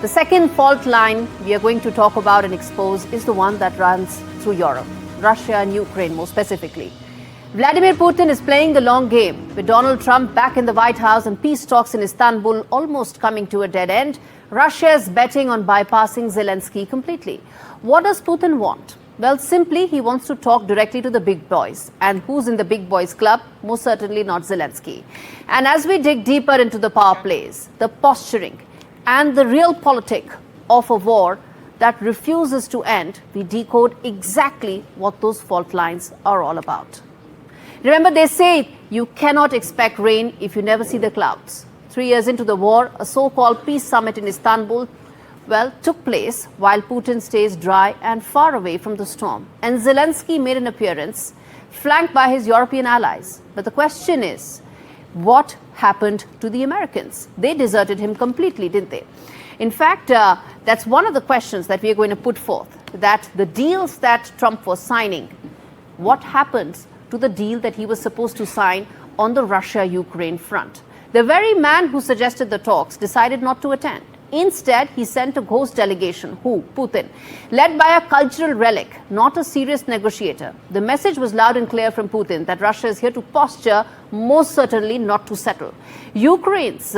The second fault line we are going to talk about and expose is the one that runs through Europe, Russia and Ukraine more specifically. Vladimir Putin is playing the long game, with Donald Trump back in the White House and peace talks in Istanbul almost coming to a dead end. Russia is betting on bypassing Zelensky completely. What does Putin want? Well, simply he wants to talk directly to the big boys. And who's in the big boys club? Most certainly not Zelensky. And as we dig deeper into the power plays, the posturing, and the real politic of a war that refuses to end, we decode exactly what those fault lines are all about. Remember, they say you cannot expect rain if you never see the clouds. 3 years into the war, a so-called peace summit in Istanbul, took place while Putin stays dry and far away from the storm. And Zelensky made an appearance, flanked by his European allies. But the question is, what happened to the Americans? They deserted him completely, didn't they? In fact, that's one of the questions that we are going to put forth, that the deals that Trump was signing, what happens to the deal that he was supposed to sign on the Russia-Ukraine front? The very man who suggested the talks decided not to attend. Instead, he sent a ghost delegation, Putin, led by a cultural relic, not a serious negotiator. The message was loud and clear from Putin that Russia is here to posture, most certainly not to settle. Ukrainians,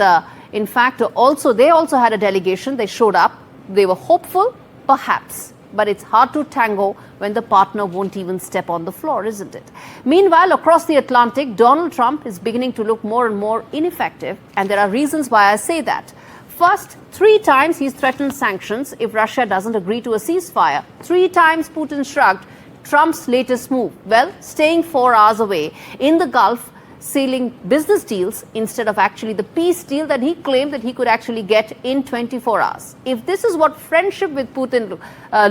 in fact, they also had a delegation. They showed up. They were hopeful, perhaps. But it's hard to tango when the partner won't even step on the floor, isn't it? Meanwhile, across the Atlantic, Donald Trump is beginning to look more and more ineffective. And there are reasons why I say that. First, 3 times he's threatened sanctions if Russia doesn't agree to a ceasefire. 3 times Putin shrugged. Trump's latest move, staying 4 hours away in the Gulf, sealing business deals instead of actually the peace deal that he claimed that he could actually get in 24 hours. If this is what friendship with Putin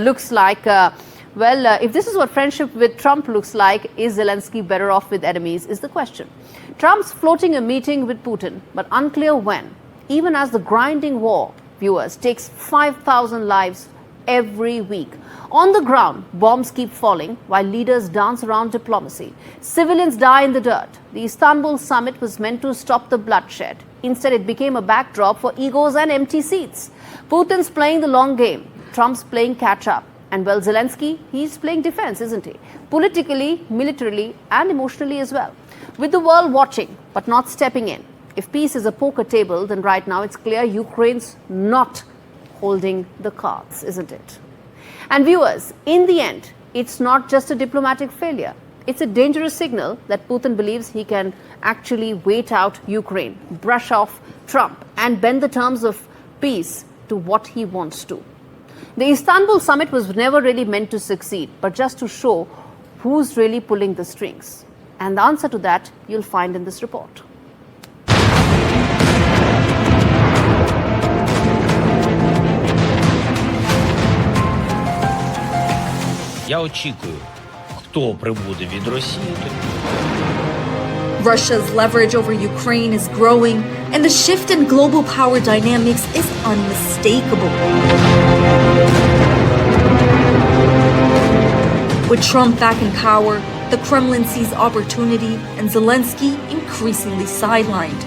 looks like, if this is what friendship with Trump looks like, is Zelensky better off with enemies, is the question. Trump's floating a meeting with Putin, but unclear when. Even as the grinding war, viewers, takes 5,000 lives every week. On the ground, bombs keep falling while leaders dance around diplomacy. Civilians die in the dirt. The Istanbul summit was meant to stop the bloodshed. Instead, it became a backdrop for egos and empty seats. Putin's playing the long game. Trump's playing catch-up. And Zelensky, he's playing defense, isn't he? Politically, militarily, and emotionally as well. With the world watching, but not stepping in. If peace is a poker table, then right now it's clear Ukraine's not holding the cards, isn't it? And viewers, in the end, it's not just a diplomatic failure. It's a dangerous signal that Putin believes he can actually wait out Ukraine, brush off Trump, and bend the terms of peace to what he wants to. The Istanbul summit was never really meant to succeed, but just to show who's really pulling the strings. And the answer to that you'll find in this report. Я очікую, хто прибуде від Росії. Russia's leverage over Ukraine is growing, and the shift in global power dynamics is unmistakable. With Trump back in power, the Kremlin sees opportunity and Zelensky increasingly sidelined.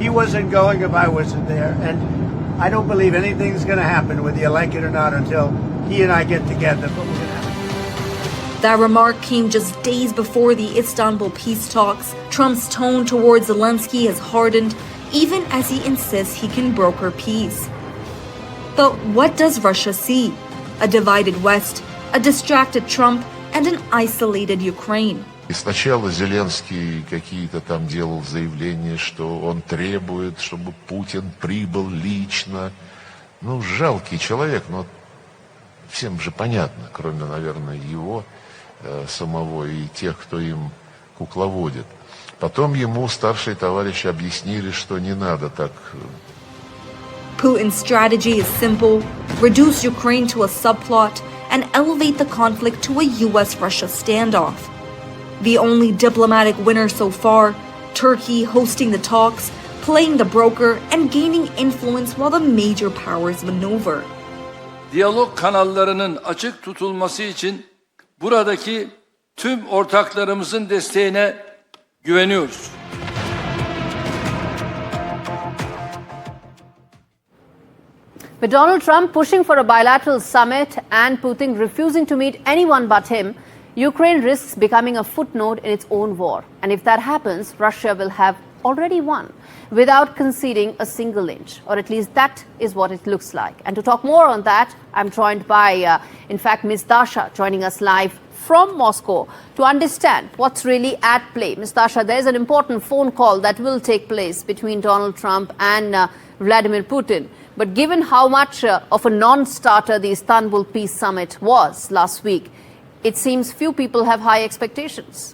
He wasn't going if I wasn't there, and I don't believe anything's going to happen, whether you like it or not, until he and I get together. But we're going to have. That remark came just days before the Istanbul peace talks. Trump's tone towards Zelensky has hardened, even as he insists he can broker peace. But what does Russia see? A divided West, a distracted Trump, and an isolated Ukraine. И сначала Зеленский какие-то там делал заявления, что он требует, чтобы Путин прибыл лично. Ну, жалкий человек, но всем же понятно, кроме, наверное, его самого и тех, кто им кукловодит. Потом ему старшие товарищи объяснили, что не надо так. Putin's strategy is simple: reduce Ukraine to a subplot and elevate the conflict to a US-Russia standoff. The only diplomatic winner so far, Turkey hosting the talks, playing the broker, and gaining influence while the major powers maneuver. Diyalog kanallarının açık tutulması için buradaki tüm ortaklarımızın desteğine güveniyoruz. With Donald Trump pushing for a bilateral summit and Putin refusing to meet anyone but him, Ukraine risks becoming a footnote in its own war. And if that happens, Russia will have already won without conceding a single inch, or at least that is what it looks like. And to talk more on that, I'm joined by, in fact, Ms. Dasha joining us live from Moscow to understand what's really at play. Ms. Dasha, there's an important phone call that will take place between Donald Trump and Vladimir Putin. But given how much of a non-starter the Istanbul Peace Summit was last week, it seems few people have high expectations.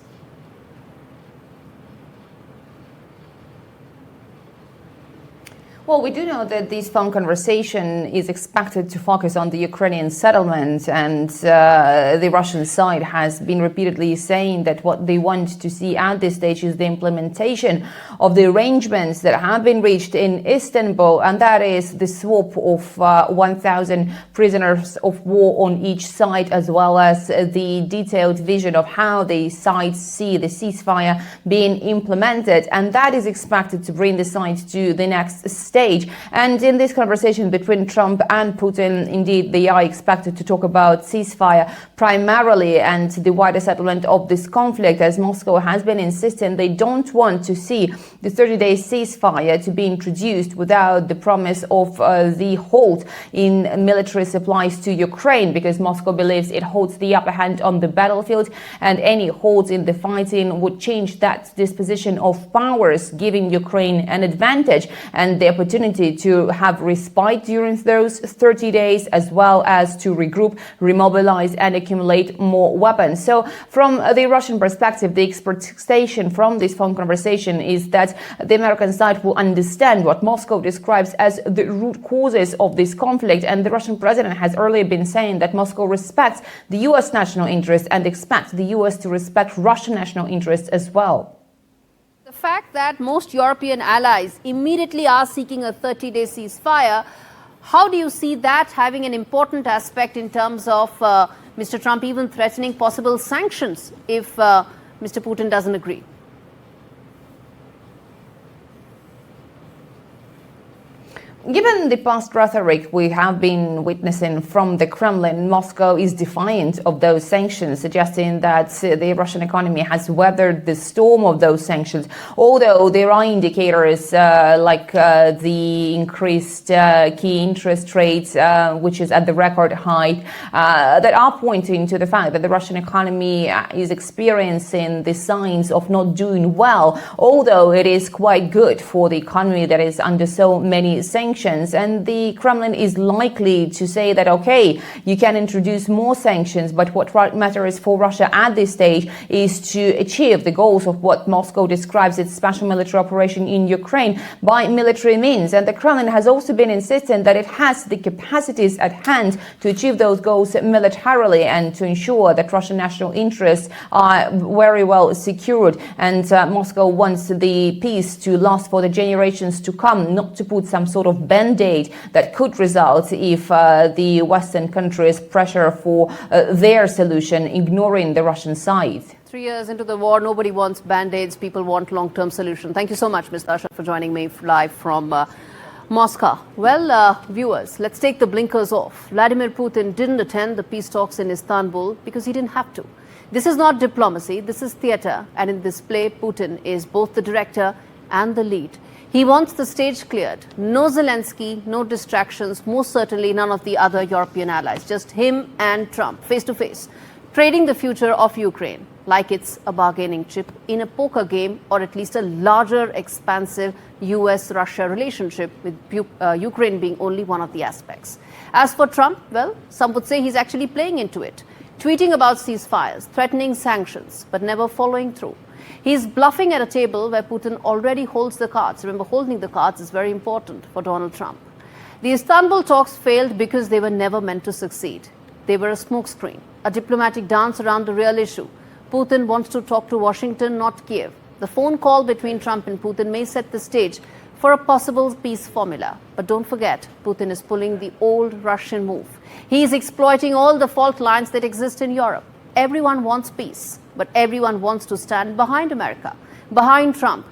Well, we do know that this phone conversation is expected to focus on the Ukrainian settlement, and the Russian side has been repeatedly saying that what they want to see at this stage is the implementation of the arrangements that have been reached in Istanbul, and that is the swap of 1,000 prisoners of war on each side, as well as the detailed vision of how the sides see the ceasefire being implemented, and that is expected to bring the sides to the next stage. And in this conversation between Trump and Putin, indeed, they are expected to talk about ceasefire primarily and the wider settlement of this conflict, as Moscow has been insisting they don't want to see the 30-day ceasefire to be introduced without the promise of the halt in military supplies to Ukraine, because Moscow believes it holds the upper hand on the battlefield, and any halt in the fighting would change that disposition of powers, giving Ukraine an advantage and the opportunity to have respite during those 30 days, as well as to regroup, remobilize and accumulate more weapons. So from the Russian perspective, the expectation from this phone conversation is that the American side will understand what Moscow describes as the root causes of this conflict. And the Russian president has earlier been saying that Moscow respects the US national interest and expects the US to respect Russian national interests as well. The fact that most European allies immediately are seeking a 30-day ceasefire, how do you see that having an important aspect in terms of Mr. Trump even threatening possible sanctions if Mr. Putin doesn't agree? Given the past rhetoric we have been witnessing from the Kremlin, Moscow is defiant of those sanctions, suggesting that the Russian economy has weathered the storm of those sanctions. Although there are indicators like the increased key interest rates, which is at the record high, that are pointing to the fact that the Russian economy is experiencing the signs of not doing well, although it is quite good for the economy that is under so many sanctions. And the Kremlin is likely to say that, okay, you can introduce more sanctions, but what matters for Russia at this stage is to achieve the goals of what Moscow describes its special military operation in Ukraine by military means. And the Kremlin has also been insisting that it has the capacities at hand to achieve those goals militarily and to ensure that Russian national interests are very well secured. And Moscow wants the peace to last for the generations to come, not to put some sort of band-aid that could result if the Western countries pressure for their solution, ignoring the Russian side. 3 years into the war, nobody wants band-aids. People want long-term solutions. Thank you so much, Ms. Dasha, for joining me live from Moscow. Well, viewers, let's take the blinkers off. Vladimir Putin didn't attend the peace talks in Istanbul because he didn't have to. This is not diplomacy. This is theater. And in this play, Putin is both the director and the lead. He wants the stage cleared. No Zelensky, no distractions, most certainly none of the other European allies. Just him and Trump, face to face, trading the future of Ukraine like it's a bargaining chip in a poker game, or at least a larger, expansive US-Russia relationship, with Ukraine being only one of the aspects. As for Trump, well, some would say he's actually playing into it, tweeting about ceasefires, threatening sanctions, but never following through. He's bluffing at a table where Putin already holds the cards. Remember, holding the cards is very important for Donald Trump. The Istanbul talks failed because they were never meant to succeed. They were a smokescreen, a diplomatic dance around the real issue. Putin wants to talk to Washington, not Kiev. The phone call between Trump and Putin may set the stage for a possible peace formula. But don't forget, Putin is pulling the old Russian move. He is exploiting all the fault lines that exist in Europe. Everyone wants peace, but everyone wants to stand behind America, behind Trump.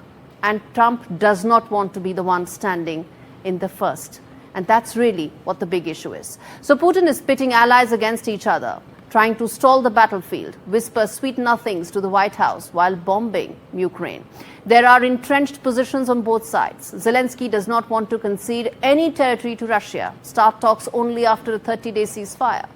And Trump does not want to be the one standing in the first. And that's really what the big issue is. So Putin is pitting allies against each other, trying to stall the battlefield, whisper sweet nothings to the White House while bombing Ukraine. There are entrenched positions on both sides. Zelensky does not want to concede any territory to Russia, start talks only after a 30-day ceasefire.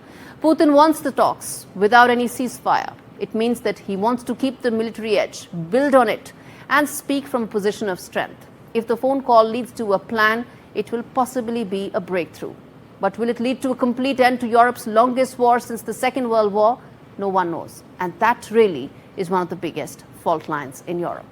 Putin wants the talks without any ceasefire. It means that he wants to keep the military edge, build on it, and speak from a position of strength. If the phone call leads to a plan, it will possibly be a breakthrough. But will it lead to a complete end to Europe's longest war since the Second World War? No one knows. And that really is one of the biggest fault lines in Europe.